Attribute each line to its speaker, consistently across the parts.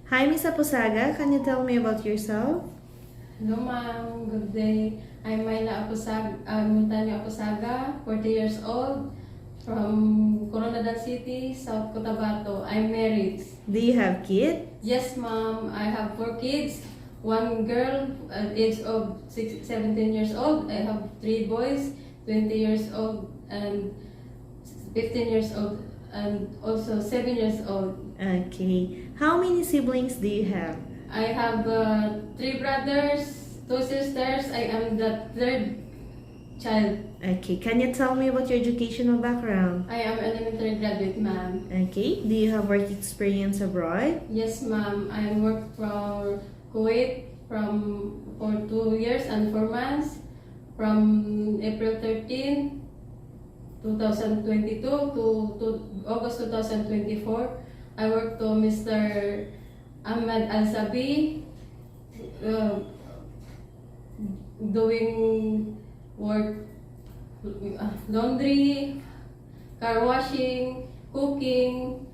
Speaker 1: Hi, Miss Aposaga. Can you tell me about yourself?
Speaker 2: Hello ma'am, good day. I'm Myla Montaño Aposaga, 40 years old, from Coronadal City, South Cotabato. I'm married.
Speaker 1: Do you have kids?
Speaker 2: Yes ma'am, I have 4 kids. One girl at age of 17 years old. I have 3 boys, 20 years old and 15 years old, and also 7 years old.
Speaker 1: Okay. How many siblings do you have?
Speaker 2: I have 3 brothers, 2 sisters. I am the third child.
Speaker 1: Okay. Can you tell me about your educational background?
Speaker 2: I am elementary graduate, ma'am.
Speaker 1: Okay. Do you have work experience abroad?
Speaker 2: Yes, ma'am. I worked for Kuwait for 2 years and 4 months, from April 13, 2022 to August 2024. I worked to Mr. Ahmed Al-Sabi, doing work, laundry, car washing, cooking,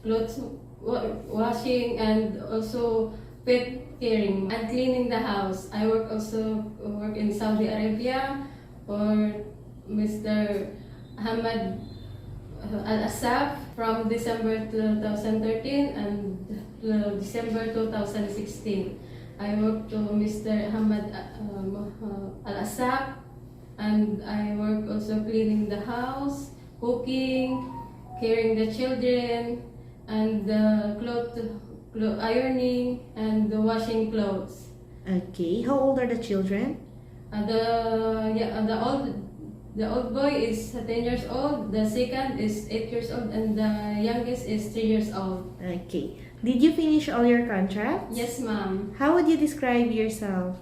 Speaker 2: clothes washing, and also pet caring and cleaning the house. I also work in Saudi Arabia for Mr. Ahmed Al-Asaf from December 2013 and December 2016. I work to Mr. Ahmed Al-Asaf, and I work also cleaning the house, cooking, caring the children, and ironing and washing clothes.
Speaker 1: Okay. How old are the children?
Speaker 2: The old boy is 10 years old, the second is 8 years old, and the youngest is 3 years old.
Speaker 1: Okay. Did you finish all your contracts?
Speaker 2: Yes, ma'am.
Speaker 1: How would you describe yourself?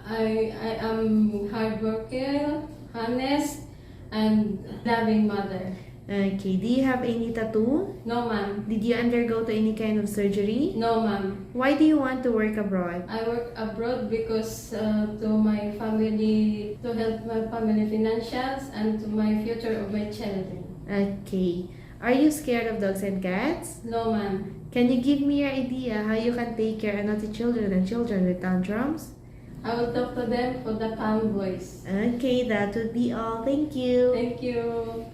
Speaker 2: I am hardworking, honest, and loving mother.
Speaker 1: Okay. Do you have any tattoo?
Speaker 2: No, ma'am.
Speaker 1: Did you undergo to any kind of surgery?
Speaker 2: No, ma'am.
Speaker 1: Why do you want to work abroad?
Speaker 2: I work abroad because to my family, to help my family financials and to my future of my children.
Speaker 1: Okay. Are you scared of dogs and cats?
Speaker 2: No, ma'am.
Speaker 1: Can you give me your idea how you can take care of naughty children and children with tantrums?
Speaker 2: I will talk to them for the calm voice.
Speaker 1: Okay, that would be all. Thank you.
Speaker 2: Thank you.